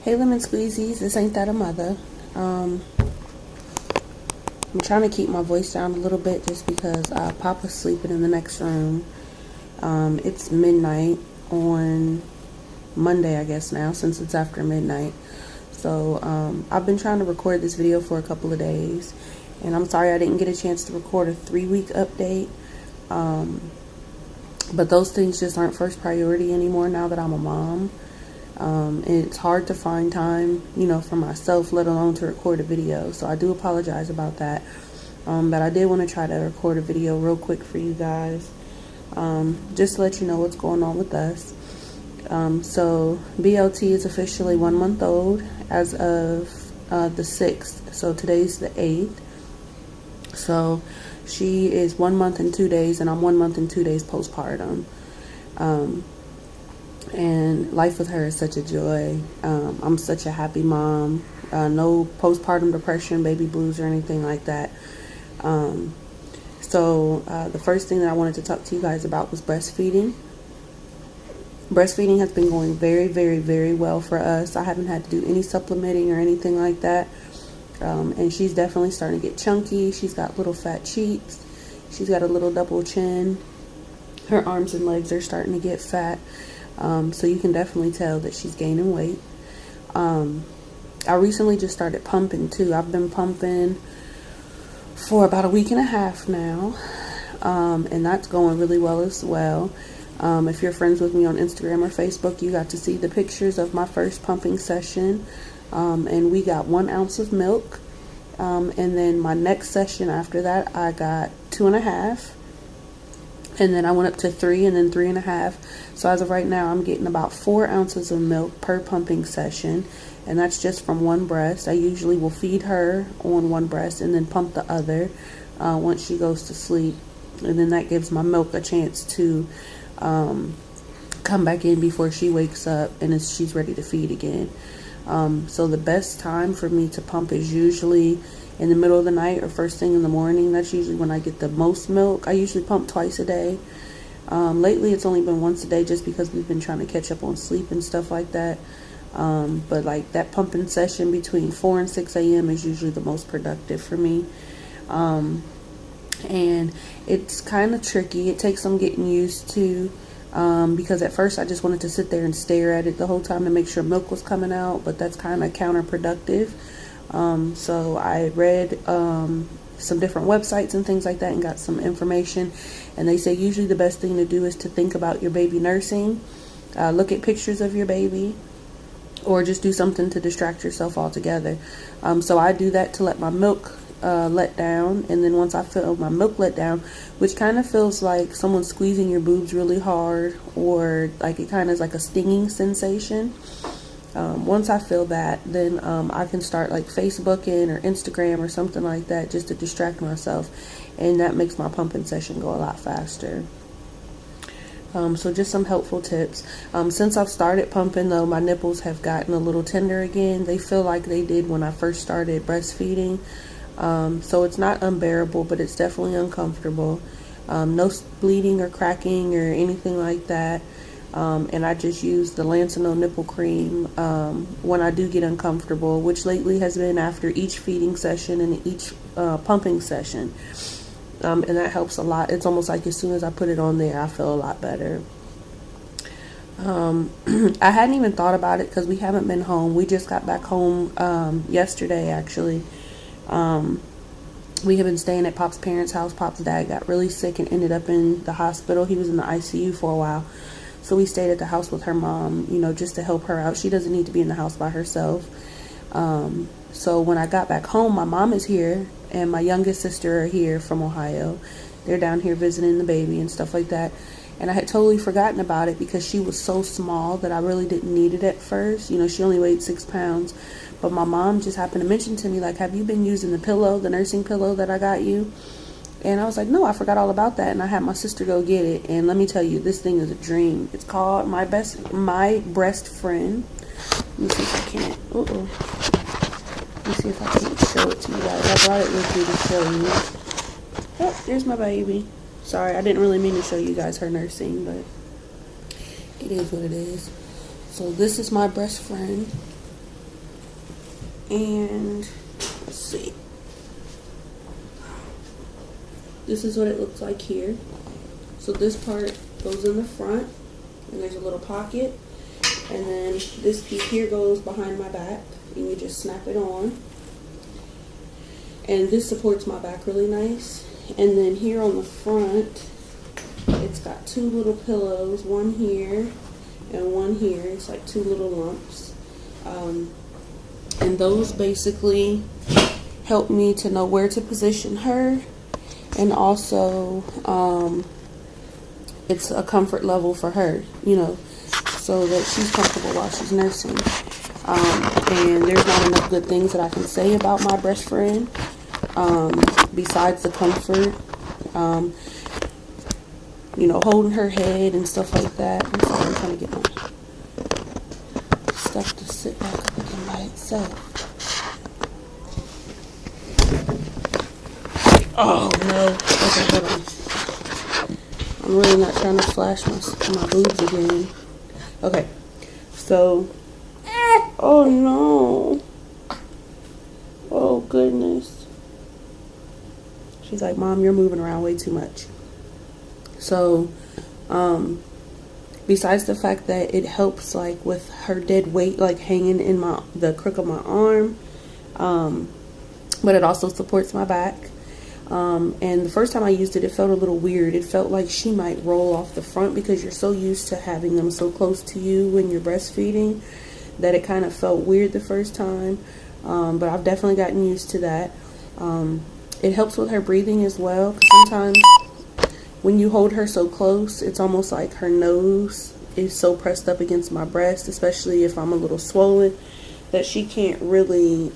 Hey lemon squeezies, this ain't that a mother. I'm trying to keep my voice down a little bit just because Papa's sleeping in the next room. It's midnight on Monday, I guess now, since it's after midnight. So I've been trying to record this video for a couple of days, and I'm sorry I didn't get a chance to record a 3-week update. But those things just aren't first priority anymore now that I'm a mom. It's hard to find time, for myself, let alone to record a video. So I do apologize about that. But I did want to try to record a video real quick for you guys. Just to let you know what's going on with us. So BLT is officially 1 month old as of the 6th. So today's the 8th. So she is 1 month and 2 days, and I'm 1 month and 2 days postpartum. And life with her is such a joy. I'm such a happy mom. No postpartum depression, baby blues, or anything like that. So the first thing that I wanted to talk to you guys about was breastfeeding. Breastfeeding has been going very, very, very well for us. I haven't had to do any supplementing or anything like that. And she's definitely starting to get chunky. She's got little fat cheeks. She's got a little double chin. Her arms and legs are starting to get fat. So you can definitely tell that she's gaining weight. I recently just started pumping too. I've been pumping for about a week and a half now. And that's going really well as well. If you're friends with me on Instagram or Facebook, you got to see the pictures of my first pumping session. And we got 1 ounce of milk. And then my next session after that, I got 2.5. And then I went up to 3 and then 3.5. So as of right now, I'm getting about 4 ounces of milk per pumping session. And that's just from one breast. I usually will feed her on one breast and then pump the other once she goes to sleep. And then that gives my milk a chance to come back in before she wakes up and she's ready to feed again. So the best time for me to pump is usually in the middle of the night or first thing in the morning. That's usually when I get the most milk. I usually pump twice a day. Lately it's only been once a day just because we've been trying to catch up on sleep and stuff like that. But like that pumping session between 4 and 6 a.m. is usually the most productive for me. And it's kind of tricky. It takes some getting used to. Because at first I just wanted to sit there and stare at it the whole time to make sure milk was coming out, but that's kind of counterproductive. So I read some different websites and things like that and got some information, and they say usually the best thing to do is to think about your baby nursing, look at pictures of your baby, or just do something to distract yourself altogether. So I do that to let my milk let down, and then once I feel my milk let down, which kind of feels like someone squeezing your boobs really hard, or like it kind of is like a stinging sensation. Once I feel that, then I can start like Facebooking or Instagram or something like that just to distract myself, and that makes my pumping session go a lot faster. So just some helpful tips. Since I've started pumping though, my nipples have gotten a little tender again. They feel like they did when I first started breastfeeding. So it's not unbearable, but it's definitely uncomfortable. No bleeding or cracking or anything like that. And I just use the Lancino nipple cream when I do get uncomfortable, which lately has been after each feeding session and each pumping session. And that helps a lot. It's almost like as soon as I put it on there, I feel a lot better. I hadn't even thought about it because we haven't been home. We just got back home yesterday, actually. We have been staying at Pop's parents' house. Pop's dad got really sick and ended up in the hospital. He was in the ICU for a while. So we stayed at the house with her mom, just to help her out. She doesn't need to be in the house by herself. So when I got back home, my mom is here and my youngest sister are here from Ohio. They're down here visiting the baby and stuff like that. And I had totally forgotten about it because she was so small that I really didn't need it at first. She only weighed 6 pounds. But my mom just happened to mention to me, like, have you been using the pillow, the nursing pillow that I got you? And I was like, no, I forgot all about that. And I had my sister go get it. And let me tell you, this thing is a dream. It's called My Breast Friend. Let me see if I can't. Let me see if I can't show it to you guys. I brought it with me to show you. Oh, there's my baby. Sorry, I didn't really mean to show you guys her nursing, but it is what it is. So this is My Breast Friend. And let's see. This is what it looks like here. So this part goes in the front, and there's a little pocket, and then this piece here goes behind my back, and you just snap it on. And this supports my back really nice. And then here on the front, it's got two little pillows, one here and one here. It's like two little lumps. And those basically help me to know where to position her. And also, it's a comfort level for her, you know, so that she's comfortable while she's nursing. And there's not enough good things that I can say about my breast friend, besides the comfort, you know, holding her head and stuff like that. I'm sorry, I'm trying to get my stuff to sit back up again by itself. Oh no. Okay, hold on. I'm really not trying to flash my boobs again. Okay. So, oh no. Oh goodness. She's like, Mom, you're moving around way too much. So, besides the fact that it helps like with her dead weight, like hanging in the crook of my arm, but it also supports my back. And the first time I used it, it felt a little weird. It felt like she might roll off the front because you're so used to having them so close to you when you're breastfeeding that it kind of felt weird the first time. But I've definitely gotten used to that. It helps with her breathing as well. 'Cause sometimes when you hold her so close, it's almost like her nose is so pressed up against my breast, especially if I'm a little swollen, that she can't really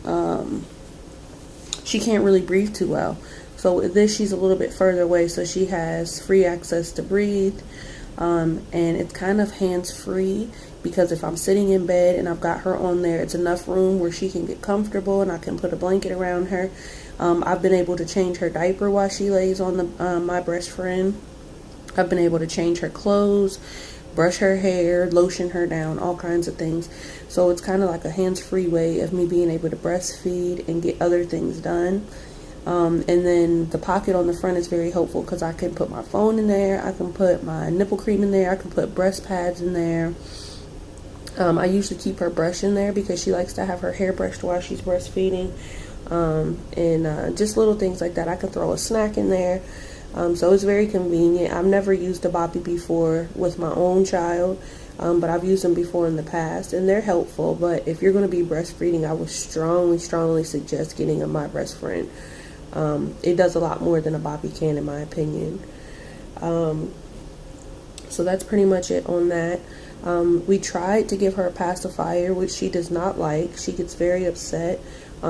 breathe too well. So with this, she's a little bit further away, so she has free access to breathe. And it's kind of hands-free because if I'm sitting in bed and I've got her on there, it's enough room where she can get comfortable and I can put a blanket around her. I've been able to change her diaper while she lays on my breast friend. I've been able to change her clothes, brush her hair, lotion her down, all kinds of things. So it's kind of like a hands-free way of me being able to breastfeed and get other things done. And then the pocket on the front is very helpful because I can put my phone in there, I can put my nipple cream in there, I can put breast pads in there. I usually keep her brush in there because she likes to have her hair brushed while she's breastfeeding. And just little things like that. I can throw a snack in there. So it's very convenient. I've never used a boppy before with my own child, but I've used them before in the past, and they're helpful. But if you're going to be breastfeeding, I would strongly suggest getting a My Breast Friend. It does a lot more than a boppy can, in my opinion. So that's pretty much it on that. We tried to give her a pacifier, which she does not like. She gets very upset.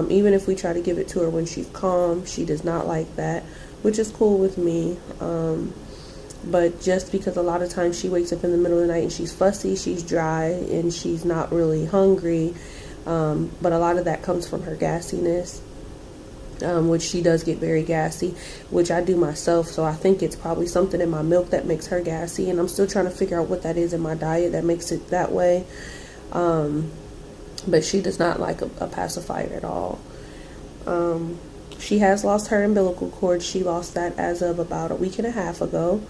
Even if we try to give it to her when she's calm, she does not like that, which is cool with me. But just because a lot of times she wakes up in the middle of the night and she's fussy, she's dry, and she's not really hungry. But a lot of that comes from her gassiness, which she does get very gassy, which I do myself. So I think it's probably something in my milk that makes her gassy, and I'm still trying to figure out what that is in my diet that makes it that way. But she does not like a pacifier at all. She has lost her umbilical cord. She lost that as of about a week and a half ago.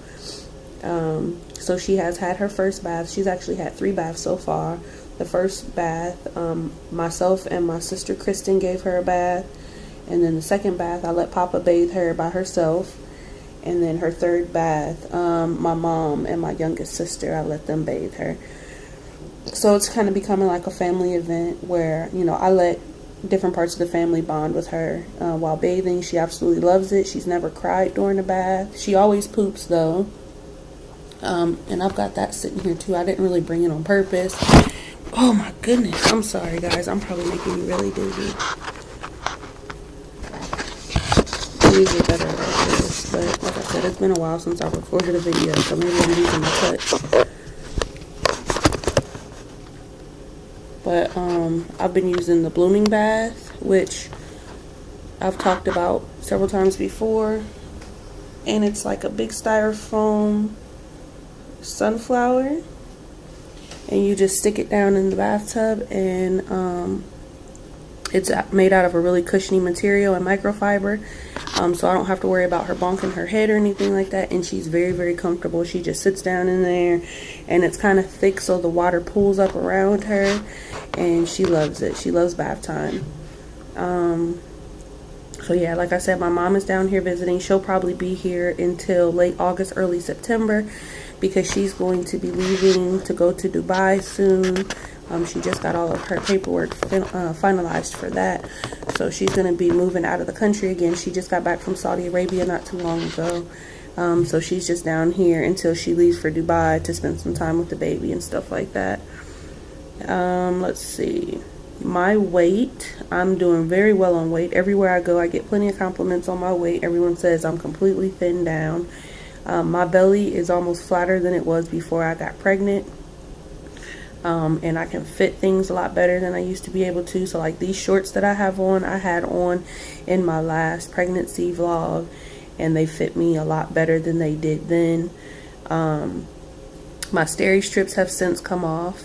So she has had her first bath. She's actually had 3 baths so far. The first bath, myself and my sister Kristen gave her a bath. And then the second bath, I let Papa bathe her by herself. And then her third bath, my mom and my youngest sister, I let them bathe her. So it's kind of becoming like a family event where, you know, I let different parts of the family bond with her while bathing. She absolutely loves it. She's never cried during the bath. She always poops though. And I've got that sitting here too. I didn't really bring it on purpose. Oh my goodness. I'm sorry guys. I'm probably making you really dizzy. I'm usually better at this, but like I said, it's been a while since I recorded a video, so maybe I'm losing my touch. But I've been using the blooming bath, which I've talked about several times before, and it's like a big styrofoam sunflower, and you just stick it down in the bathtub, and It's made out of a really cushiony material and microfiber, so I don't have to worry about her bonking her head or anything like that. And she's very, very comfortable. She just sits down in there, and it's kind of thick, so the water pools up around her, and she loves it. She loves bath time. So yeah, like I said, my mom is down here visiting. She'll probably be here until late August, early September, because she's going to be leaving to go to Dubai soon. She just got all of her paperwork finalized for that. So she's going to be moving out of the country again. She just got back from Saudi Arabia not too long ago. So she's just down here until she leaves for Dubai to spend some time with the baby and stuff like that. Let's see. My weight, I'm doing very well on weight. Everywhere I go, I get plenty of compliments on my weight. Everyone says I'm completely thinned down. My belly is almost flatter than it was before I got pregnant. And I can fit things a lot better than I used to be able to. So like these shorts that I have on, I had on in my last pregnancy vlog, and they fit me a lot better than they did then. My steri strips have since come off,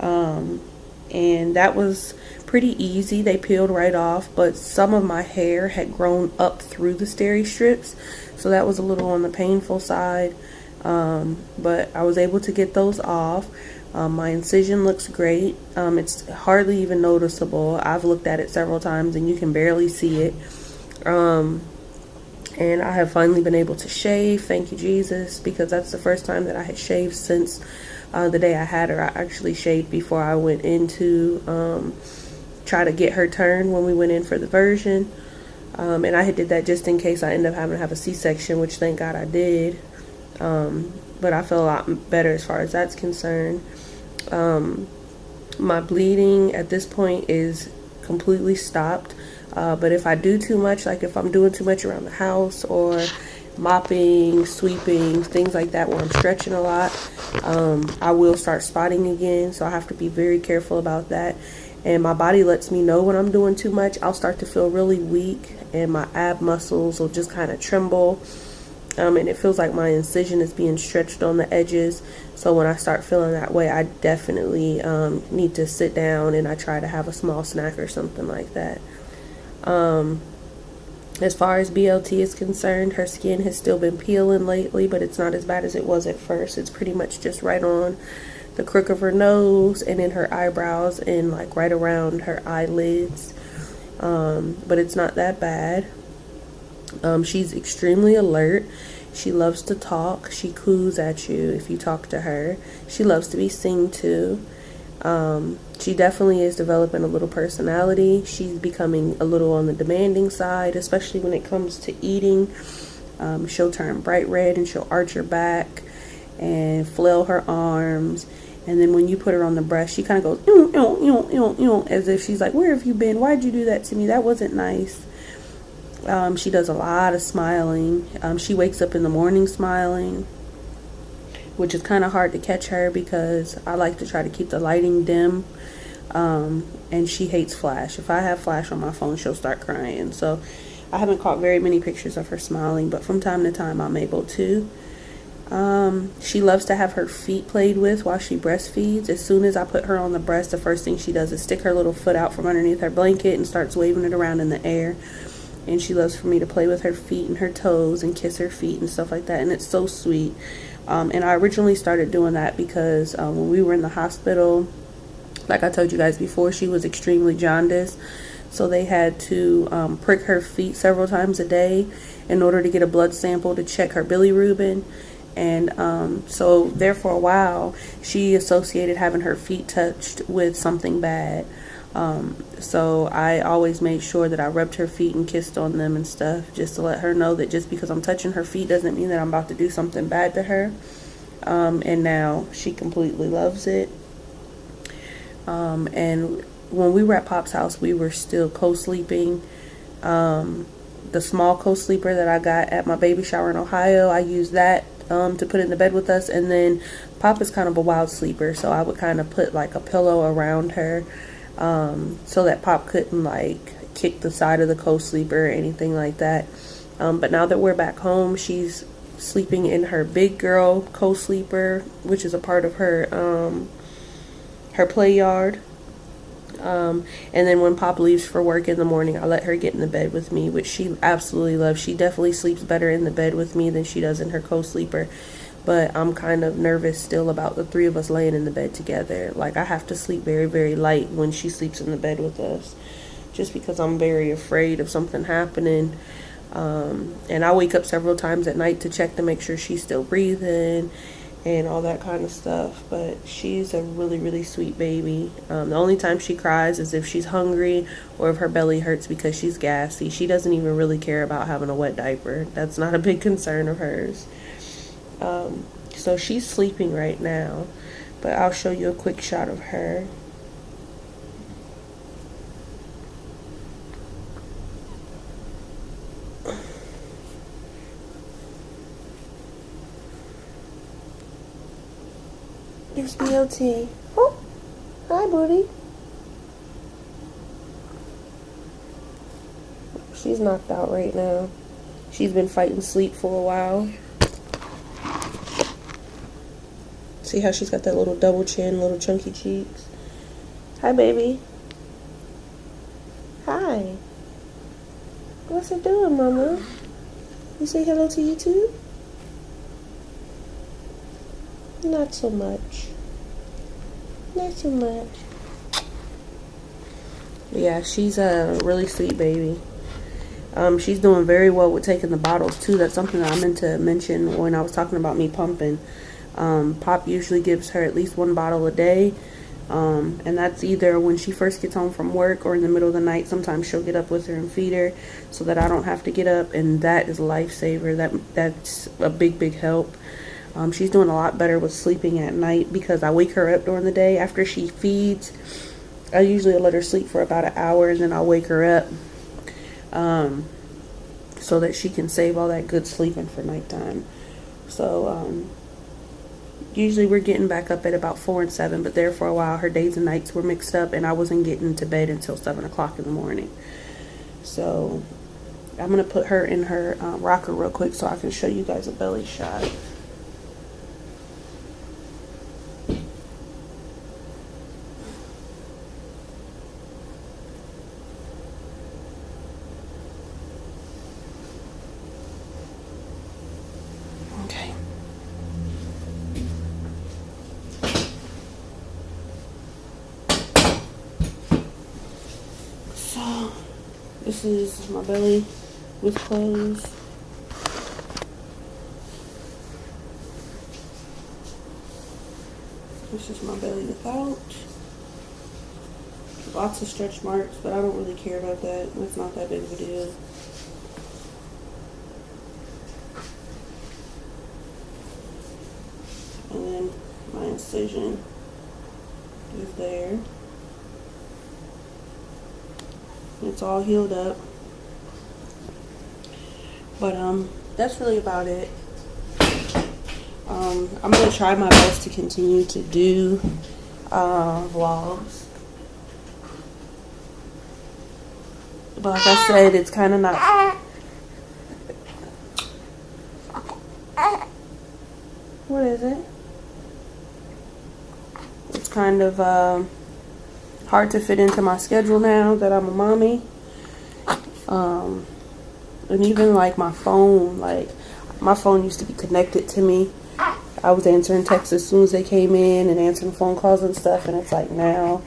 and that was pretty easy. They peeled right off, but some of my hair had grown up through the steri strips, so that was a little on the painful side, but I was able to get those off. My incision looks great. It's hardly even noticeable. I've looked at it several times and you can barely see it. And I have finally been able to shave, thank you Jesus, because that's the first time that I had shaved since the day I had her. I actually shaved before I went into try to get her turned when we went in for the version. And I had did that just in case I ended up having to have a C-section, which thank God I did. But I feel a lot better as far as that's concerned. My bleeding at this point is completely stopped. But if I do too much, like if I'm doing too much around the house or mopping, sweeping, things like that where I'm stretching a lot, I will start spotting again. So I have to be very careful about that. And my body lets me know when I'm doing too much. I'll start to feel really weak and my ab muscles will just kind of tremble. And it feels like my incision is being stretched on the edges. So when I start feeling that way, I definitely need to sit down and I try to have a small snack or something like that. As far as BLT is concerned, her skin has still been peeling lately, but it's not as bad as it was at first. It's pretty much just right on the crook of her nose and in her eyebrows and like right around her eyelids. But it's not that bad. She's extremely alert. She loves to talk. She coos at you if you talk to her. She loves to be seen to. She definitely is developing a little personality. She's becoming a little on the demanding side, especially when it comes to eating. She'll turn bright red and she'll arch her back and flail her arms. And then when you put her on the breast, she kind of goes, as if she's like, where have you been? Why'd you do that to me? That wasn't nice. She does a lot of smiling. She wakes up in the morning smiling, which is kind of hard to catch her because I like to try to keep the lighting dim. And she hates flash. If I have flash on my phone, she'll start crying. So I haven't caught very many pictures of her smiling, but from time to time I'm able to. She loves to have her feet played with while she breastfeeds. As soon as I put her on the breast, the first thing she does is stick her little foot out from underneath her blanket and starts waving it around in the air. And she loves for me to play with her feet and her toes and kiss her feet and stuff like that. And it's so sweet. And I originally started doing that because when we were in the hospital, like I told you guys before, she was extremely jaundiced. So they had to prick her feet several times a day in order to get a blood sample to check her bilirubin. And so there for a while, she associated having her feet touched with something bad. So I always made sure that I rubbed her feet and kissed on them and stuff, just to let her know that just because I'm touching her feet doesn't mean that I'm about to do something bad to her. And now she completely loves it. And when we were at Pop's house, we were still co-sleeping. The small co-sleeper that I got at my baby shower in Ohio, I used that to put in the bed with us. And then Pop is kind of a wild sleeper, so I would kind of put like a pillow around her so that Pop couldn't like kick the side of the co-sleeper or anything like that. But now that we're back home, she's sleeping in her big girl co-sleeper, which is a part of her her play yard. And then when Pop leaves for work in the morning, I let her get in the bed with me, which she absolutely loves. She definitely sleeps better in the bed with me than she does in her co-sleeper. But I'm kind of nervous still about the three of us laying in the bed together. Like, I have to sleep very, very light when she sleeps in the bed with us, just because I'm very afraid of something happening. And I wake up several times at night to check to make sure she's still breathing and all that kind of stuff. But she's a really, really sweet baby. The only time she cries is if she's hungry or if her belly hurts because she's gassy. She doesn't even really care about having a wet diaper. That's not a big concern of hers. So she's sleeping right now, but I'll show you a quick shot of her. Here's BLT. Oh, hi, booty. She's knocked out right now. She's been fighting sleep for a while. See how she's got that little double chin, little chunky cheeks? Hi, baby. Hi. What's it doing, Mama? You say hello to you too? Not so much. Not so much. Yeah, she's a really sweet baby. She's doing very well with taking the bottles too. That's something that I meant to mention when I was talking about me pumping. Pop usually gives her at least 1 bottle a day. And that's either when she first gets home from work or in the middle of the night. Sometimes she'll get up with her and feed her so that I don't have to get up, and that is a lifesaver. That's a big help. She's doing a lot better with sleeping at night because I wake her up during the day. After she feeds, I usually let her sleep for about an hour, and then I'll wake her up so that she can save all that good sleeping for nighttime. So usually we're getting back up at about 4 and 7, but there for a while her days and nights were mixed up, and I wasn't getting to bed until 7 o'clock in the morning. So I'm going to put her in her rocker real quick so I can show you guys a belly shot. Okay. So this is my belly with clothes. This is my belly without. Lots of stretch marks, but I don't really care about that. It's not that big of a deal. And then my incision is there. It's all healed up. But that's really about it. I'm gonna try my best to continue to do vlogs. But like I said, it's kind of not. What is it? It's kind of hard to fit into my schedule now that I'm a mommy. And even like my phone, used to be connected to me. I was answering texts as soon as they came in and answering phone calls and stuff, and it's like now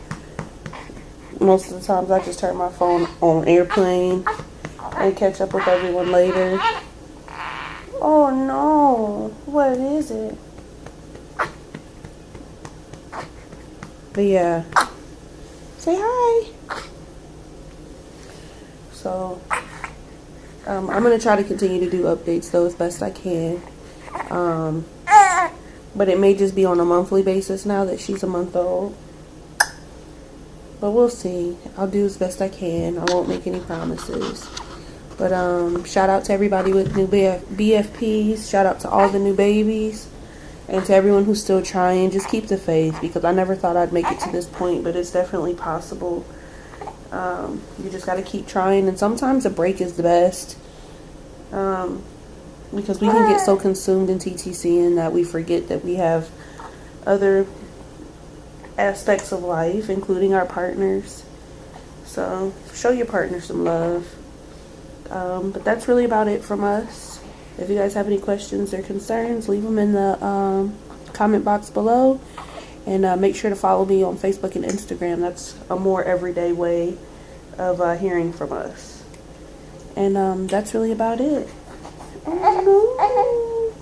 most of the times I just turn my phone on airplane and catch up with everyone later. Oh no, what is it? But yeah, say hi. So I'm going to try to continue to do updates though as best I can. But it may just be on a monthly basis now that she's a month old. But we'll see. I'll do as best I can. I won't make any promises. But shout out to everybody with new BFPs. Shout out to all the new babies. And to everyone who's still trying. Just keep the faith, because I never thought I'd make it to this point. But it's definitely possible. You just got to keep trying. And sometimes a break is the best. Because we can get so consumed in TTCing that we forget that we have other aspects of life, including our partners. So show your partner some love. But that's really about it from us. If you guys have any questions or concerns, leave them in the comment box below. And make sure to follow me on Facebook and Instagram. That's a more everyday way of hearing from us. And that's really about it. Oh,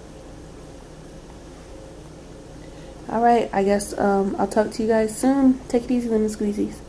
no. Alright, I guess I'll talk to you guys soon. Take it easy, lemon squeezies.